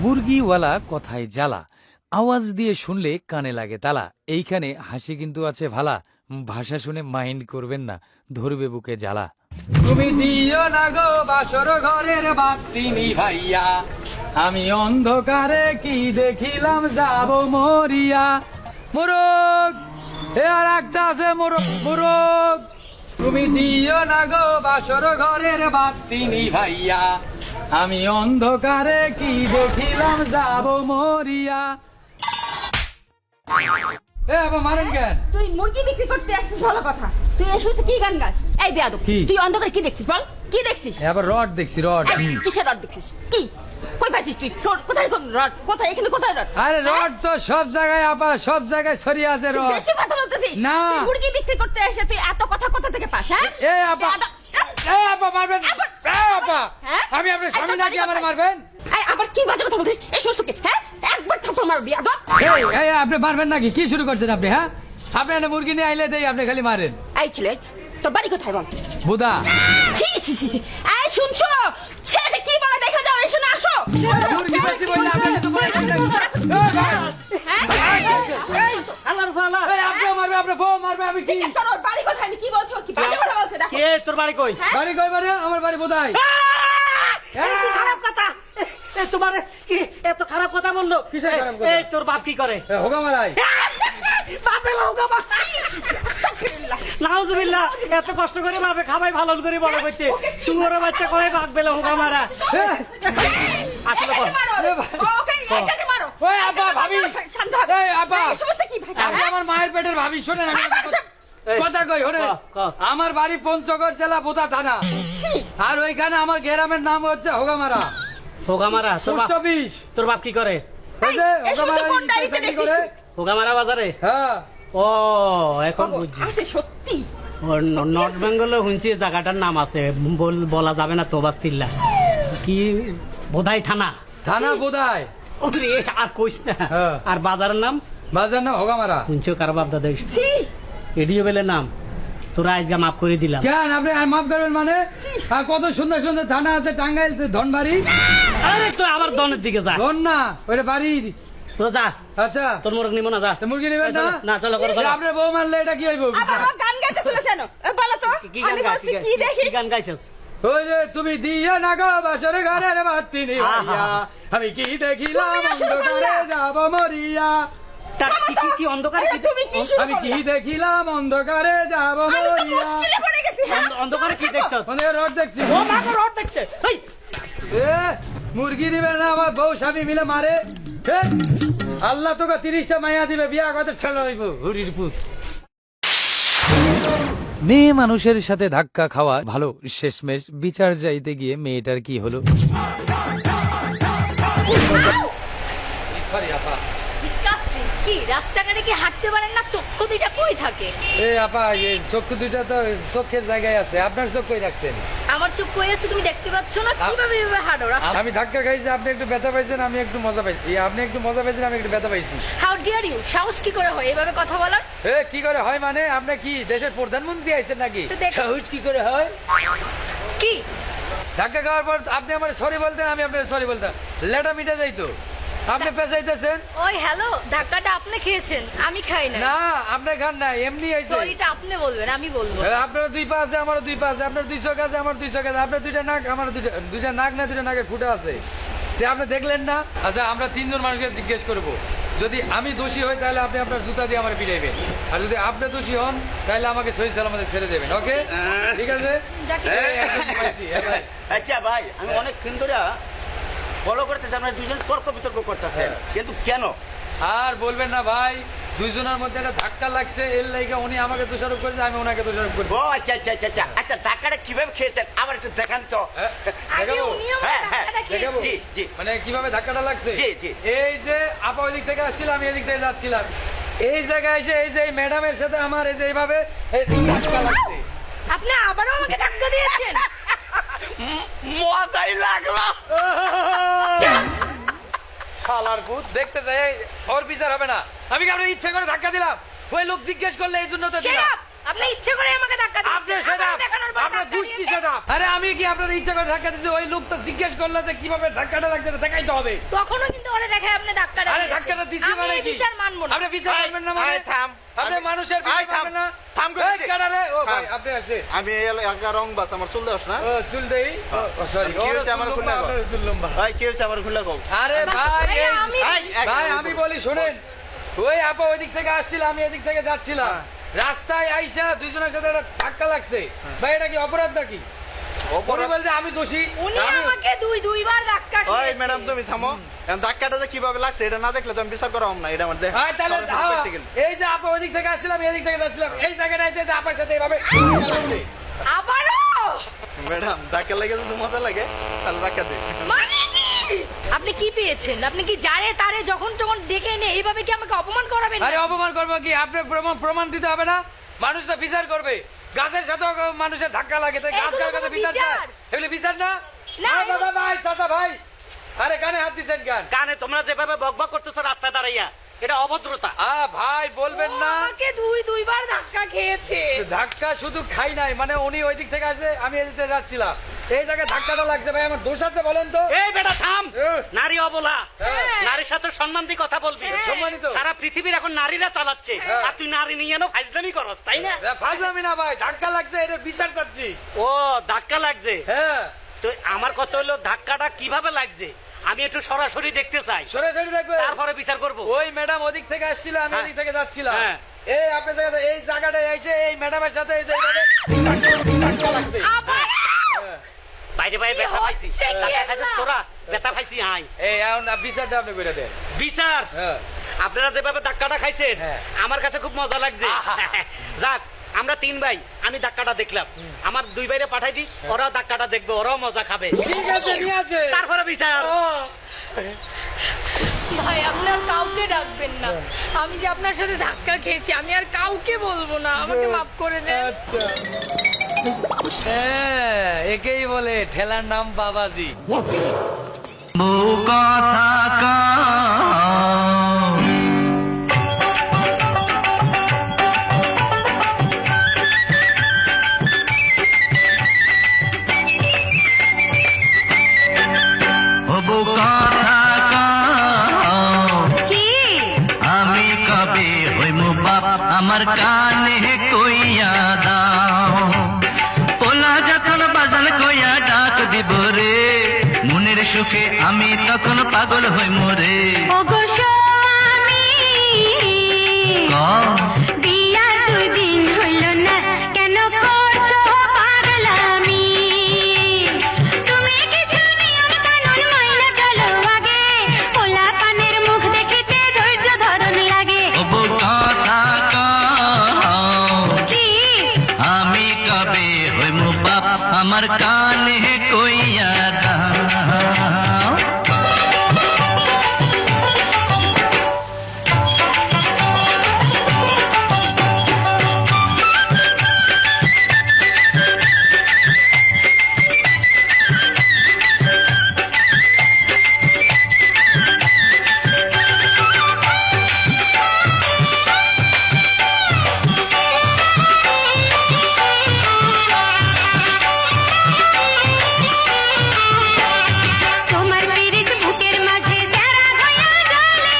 মুরগিওয়ালা কথায় জ্বালা, আওয়াজ দিয়ে শুনলে কানে লাগে তালা। এইখানে হাসি কিন্তু আছে ভালা, ভাষা শুনে মাইন্ড করবেন না, ধরবে বুকে জ্বালা। তুমি দিও না গো বাসর ঘরের বাতি নিভাইয়া, আমি অন্ধকারে কি দেখিলাম যাব মরিয়া। মোরগ এ আর একটা আছে মোরগ, তুমি দিও না গো বাসর ঘরের বাতি নিভাইয়া, আমি অন্ধকারে কি দেখিলাম যাব মরিয়া। এ আবার মারেন কেন? তুই মুরগি বিক্রি করতে আসছিস ভালো কথা, তুই এই শুনছিস কি গান গাস? এই বেয়াদব, তুই অন্ধকারে কি দেখছিস বল? কি দেখছিস? আবার রড দেখছি, রড। কিসের রড দেখছিস? কি কই পাইছিস তুই? কোথায় কোন রড? কোথায়? এখানে কোথায় রড? আরে রড তো সব জায়গায় আপা, সব জায়গায় ছড়িয়ে আছে রড। বেশি কথা বলতেছিস না। মুরগি বিক্রি করতে এসে তুই এত কথা কোথা থেকে পাস? হ্যাঁ এ আপা, এ আপা মারবেন? এ আপা, আমি আপনার স্বামী নাকি আমার মারবেন? এই আবার কি বাজে কথা বলছিস? এই শুনছিস কি? হ্যাঁ একবার থাপ্পড় মার বেয়াদব। এই আপনি মারবেন নাকি? কি শুরু করছেন আপনি? হ্যাঁ আপনি এনে মুরগি নিয়ে আইলে দেই, আপনি খালি মারেন। এই ছেলে তোর বাড়ি কোথায় বল? বুদা। ছি ছি ছি ছি, এই শুনছো ছেলে কি বলে দেখা যাও, এসে না আসো। মুরগি বেশি বললে আপনি কিন্তু বলে আল্লাহর ফালা, এই আপনি মারবে, আপনি বউ মারবে, আমি কি? জিজ্ঞেস করো ওর বাড়ি কোথায়, আমি কি বলছো? কি বাজে কথা বলছে দেখো। কে তোর বাড়ি কই? বাড়ি কই মানে? আমার বাড়ি বোধাই। কি খারাপ কথা! তোমার কি এত খারাপ কথা বললো? কিসের খারাপ কথা? এই তোর বাপ কি করে? হোগা মারাই। বাপে লোক নাউজুবিল্লাহ, এত কষ্ট করে বাপে খাবাই ভালো করে বড় করছে, সুন্দর বাচ্চা কয়ে বাঘ বেলে হোগা মারা। আসলে এটাকে মারো, ওকে এটাকে মারো। ওই আপা, ভাবি। শান্ত হ। এই আপা, এই সমস্ত কি ভাষা? আপনি আমার মায়ের পেটের ভাবি, শোনেন আমি কথা কই। হরে আমার বাড়ি পঞ্চগড় জেলা বোদা থানা, আর ওইখানে আমার গ্রামের নাম হচ্ছে হোগামারা। হোগা মারা পোস্ট অফিস। তোর বাপ কি করে? ওই যে এই সমস্ত হোগামারা কোন ডায়েরিতে চাকরি দেখছিস? করে। হোগা মারা বাজারে? হ্যাঁ। ও এখন বুঝছি। আছে সত্যি? নর্থ বেঙ্গলে শুনছি জায়গাটার নাম আছে, বলা যাবে না তো বাস্তিল্লা। কি বোধাই থানা? থানা বোধাই। ওরে আর কইস না। হ্যাঁ। আর বাজারের নাম? বাজার নাম হোগামারা। শুনছো কার বাপ দাদা? ছি এডিও বেলে নাম। তোরা আজকে মাফ করে দিলাম। কেন আপনি আর মাফ করবেন মানে? আর কত সুন্দর সুন্দর থানা আছে, টাঙ্গাইল, ধনবাড়ি। আরে তুই আবার দনের দিকে যা। ধন না, ওইটা বাড়ি। তো যা, আচ্ছা তোর মোরগ নিব না, যা। তো মুরগি নেবেন না? না চলো করো, চলো। আপনার বউ মারলে এটা কি হইব? আবার ও গান গাইতেছিল কেন? বলো তো। কি গান আমি বলছি গাইছিস? কি দেখিস? কি গান গাইছিস? ওই যে তুমি দিয়ে না গো বাসর ঘরের বাতি নিভাইয়া, আমি কি দেখিলাম তুমি না শুরু অন্ধকারে করলা? যাব মরিয়া। কি অন্ধকারে কি তুমি কি শুরু আমি কি করলা? দেখিলাম অন্ধকারে যাব আমি তো মরিয়া। মুশকিলে পড়ে গেছি। হ্যাঁ অন্ধকারে কি দেখছ? অন্ধকারে রড দেখছি। ও মা গো, রড দেখছে। এই এ মুরগি দিবে না, আমার বউ স্বামী মিলে মারে। এ, আল্লাহ তোকে 30টা মাইয়া দিবে, বিয়া কত ঠেলা হইব হুরির পুত। মেয়ে মানুষের সাথে ধাক্কা খাওয়া ভালো, শেষমেশ বিচার চাইতে গিয়ে মেয়েটার কি হলো? সরি আপা। ডিসকাস্টিং। কি রাস্তাঘাটে কি হাঁটতে পারেন না? চক্ষু দুইটা কই থাকে? এ আপা, এই চক্ষু দুইটা তো চোখের জায়গায় আছে, আপনার চোখ কই রাখছেন? আমার চোখ কই আছে তুমি দেখতে পাচ্ছ না? কিভাবে এভাবে হাঁটো রাস্তা? আমি ধাক্কা খাইছি, আপনি একটু ব্যথা পাইছেন, আমি একটু মজা পাইছি। আপনি একটু মজা পাইছেন, আমি একটু ব্যথা পাইছি। How dare you! সাহস কি করে হয় এভাবে কথা বলার? এ কি করে হয় মানে? আপনি কি দেশের প্রধানমন্ত্রী আইছেন নাকি? তো দেখ- সাহস কি করে হয়? কি ধাক্কা খাওয়ার পর আপনি আমার সরি বলতেন, আমি আপনার সরি বলতাম, লেটা মিটে যাইতো। আপনি পেঁচাইতেছেন। ওই হ্যালো, ধাক্কাটা আপনি খেয়েছেন, আমি খাই না। না আপনি খান না, এমনি আইছে। সরিটা আপনি বলবেন, আমি বলবো। আপনার 2 পা আছে, আমারও 2 পা আছে, আপনার 2 চোখ আছে, আমার 2 চোখ আছে, আপনার 2টা নাক, আমার 2টা নাক না, 2টা নাকের ফুটা আছে। তে আপনি দেখলেন না? আচ্ছা আমরা 3 জন মানুষকে জিজ্ঞেস করবো, যদি আমি দোষী হই তাহলে আপনি আপনার জুতা দিয়ে আমার পিটাইবেন, আর যদি আপনি দোষী হন তাহলে আমাকে সহি সালামতে ছেড়ে দেবেন। ওকে ঠিক আছে? যাকে- এই, একদম পাইছি, ভাই। আচ্ছা ভাই, আমি অনেকক্ষণ ধরে ফলো করতেছি, আপনারা দুজন তর্ক বিতর্ক করতেছেন, কিন্তু কেন? আর বলবেন না ভাই, 2 জনের মধ্যে একটা ধাক্কা লাগছে, এর লাইগা উনি আমাকে দোষারোপ করেছে, আমি ওনাকে দোষারোপ করি। ও আচ্ছা আচ্ছা আচ্ছা আচ্ছা আচ্ছা, ধাক্কাটা কিভাবে খেয়েছেন আমার একটু দেখান তো। আগে দেখাবো? উনি আমার হ্যাঁ, হ্যাঁ, ধাক্কাটা খেয়েছে। জি জি মানে কিভাবে ধাক্কাটা লাগছে? জি, জি। এই যে আপা ওই দিক থেকে আসছিল, আমি এদিক থেকে যাচ্ছিলাম, এই জায়গায় এসে এই যে ম্যাডামের সাথে আমার এই যে এইভাবে এই ধাক্কা লাগছে। আপনি আবারও আমাকে ধাক্কা দিয়েছেন। মজাই লাগলো। শালার ভূত, দেখতে যাই ওর বিচার হবে না। আমি কি আপনার ইচ্ছা করে ধাক্কা দিলাম? ওই লোক জিজ্ঞেস করলে এই জন্য তো Shut দিলাম। up! আপনি ইচ্ছে করে আমাকে ধাক্কা ধাক্কা দিচ্ছে। আপনি সেটা আমার দেখানোর পর আপনার ধাক্কা দুষ্টি দিয়েছে। সেটা। আরে আমি কি আপনার ইচ্ছা করে ধাক্কা দিচ্ছি? ওই লোক তো জিজ্ঞেস করলো যে কিভাবে ধাক্কাটা লাগছে, এটা দেখাইতে হবে। তখনও কিন্তু ওরে দেখায় আপনি ধাক্কাটা আরে দিয়েছেন। ধাক্কাটা দিছি আমি মানে এই কি? বিচার মানবো না। আপনি বিচার মানবেন না মানে? এই থাম। আপনি মানুষের বিচার এই থাম। মানবেন না? থাম করে এই দিছি। কারারে, ও ভাই, থাম। আপনি আসে। আমি এলাকা রং বাস আমার চুল দেওস না ও চুল দেই? ও সরি, কি হয়েছে আমার খুলে দাও। আপনার চুল লম্বা। ভাই কি হয়েছে আমার খুলে কও আরে ভাই, ভাইয়া, এই- আমি- ভাই আমি বলি শোনেন, ওই আপা ওই দিক থেকে আসছিল, আমি এদিক থেকে যাচ্ছিলাম, হ্যাঁ। রাস্তায় আইসা দুইজনের সাথে একটা ধাক্কা লাগছে। ভাই এটা কি অপরাধ নাকি? উনি বলছে আমি দোষী। উনি আমাকে দুইবার ধাক্কা ওই খেয়েছে। ম্যাডাম তুমি থামো এখন ধাক্কাটা যে কিভাবে লাগছে এটা না দেখলে তো আমি বিচার করাম না এটা আমার দেখ হ্যাঁ, তাহলে এই যে আপা ওই দিক থেকে আসছিলাম, এদিক থেকে যাচ্ছিলাম, এই জায়গাটা এসে যে আপার সাথে এভাবে লাগছে। আবারও ম্যাডাম ধাক্কা লেগে যদি মজা লাগে তাহলে ধাক্কা দে মানে কি? আপনি কি পেয়েছেন? আপনি কি যারে তারে যখন তখন ডেকে এনে এইভাবে কি আমাকে অপমান করাবেন? আরে অপমান করবো কি? আপনার প্রমাণ দিতে হবে না? মানুষ তো বিচার করবে। গাছের সাথেও মানুষের ধাক্কা লাগে, তাই গাছ এগুলো কার কাছে কোনো বিচার চায়? বিচার? এগুলো বিচার না? না, আরে এগুলো- বাবা ভাই, চাচা ভাই, আরে কানে হাত দিচ্ছেন কেন? কানে তোমরা যেভাবে বকবক করতেছো রাস্তায় দাঁড়াইয়া, এটা অভদ্রতা। ভাই বলবেন ও না। আমাকে দুইবার ধাক্কা খেয়েছে। ধাক্কা শুধু খাই নাই, মানে উনি ওই দিক থেকে আসে, আমি এদিক থেকে যাচ্ছিলাম, এই জায়গায় ধাক্কাটা লাগছে। ভাই আমার দোষ আছে বলেন তো? এই বেটা থাম, হ্যাঁ। নারী অবলা। হ্যাঁ। নারীর সাথে সম্মান দিয়ে কথা বলবি। হ্যাঁ। সম্মানিত। সারা পৃথিবীর এখন নারীরা চালাচ্ছে, হ্যাঁ। আর তুই নারী নিয়ে এনো ফাইজলামি করস, তাই না? ফাজলামি না ভাই, ধাক্কা লাগছে, এটা বিচার চাচ্ছি। ও ধাক্কা লাগছে। হ্যাঁ, তো আমার কথা হলো ধাক্কাটা কিভাবে লাগছে আমি একটু সরাসরি দেখতে চাই, সরাসরি দেখবে, তারপরে বিচার করব। ওই ম্যাডাম ওদিক থেকে আসছিল, আমি হ্যাঁ। এদিক থেকে যাচ্ছিলাম, হ্যাঁ। এই আপনি জায়গাটা, এই জায়গাটায় এসে এই ম্যাডামের সাথে এই যে এইভাবে ধাক্কা লাগছে। আবারও হ্যাঁ। বাইরে বাইরে কি ব্যথা পাইছি, হচ্ছে কি ব্যথা খাইছিস এগুলা? তোরা? ব্যথা খাইছি আই। এই এখন বিচারটা আপনি করে দেন। বিচার হ্যাঁ। আপনারা যেভাবে ধাক্কাটা খাইছেন হ্যাঁ। আমার কাছে খুব মজা লাগছে। যাক, আমরা 3 ভাই, আমি ধাক্কাটা দেখলাম, আমার 2 ভাইরে পাঠাই দিই, ওরাও ধাক্কাটা দেখবে, ওরাও মজা খাবে, ঠিক আছে, নিয়ে আসে। তারপরে বিচার। ও, ভাই আপনি আর কাউকে ডাকবেন না। আমি যে আপনার সাথে ধাক্কা খেয়েছি আমি আর কাউকে বলবো না, আমাকে মাফ করে দেন। আচ্ছা। হ্যাঁ, একেই বলে ঠেলার নাম বাবাজি। আমি কবে হইমু বাপ আমার কানে কইয়া দাও পোলা যখন বাজান কইয়া ডাক দিব রে মনের সুখে আমি তখন পাগল হইমু রে ওগো স্বামী, কও। বিয়া 2 দিন হইল না, কেন করছো পাগলামি? তুমি কিছু নিয়ম কানুন মাইনা চলো আগে, পোলা পানের মুখ দেখিতে ধৈর্য ধরন লাগে। ও বউ কথা কও কি আমি কবে হইমু বাপ আমার কানে কইয়া দাও তোমার পিরিত বুকের মাঝে যারা হইয়া জ্বলে,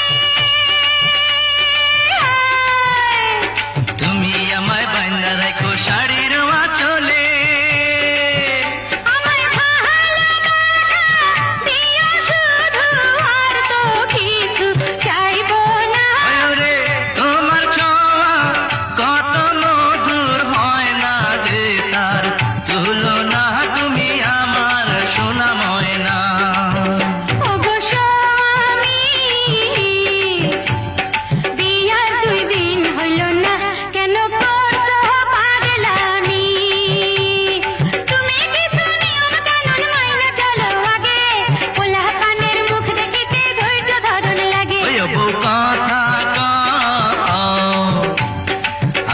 তুমি আমায় বাইন্দা রাখো শাড়ির চলে আমায় ভালোবাসা দিও শুধু, আর তো কিছু চাইবো না। রে তোমার ছোঁয়া কত মধুর হয় না যে তার তুলনা তুমি আমার সোনা ময়না ওগো স্বামী, বিয়া 2 দিন হইল না, কেন করছো পাগলামি? তুমি কিছু নিয়ম কানুন মাইনা চলো আগে, পোলা পানের মুখ দেখিতে ধৈর্য ধরন লাগে। ওই বউ কথা কও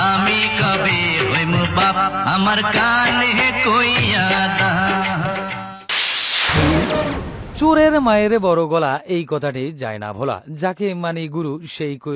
আমি কবে হইমু বাপ আমার কানে কইয়া দাও চোরের মায়ের বড় গলা, এই কথাটি যায় না ভোলা। যাকে মানে গুরু সেই কইল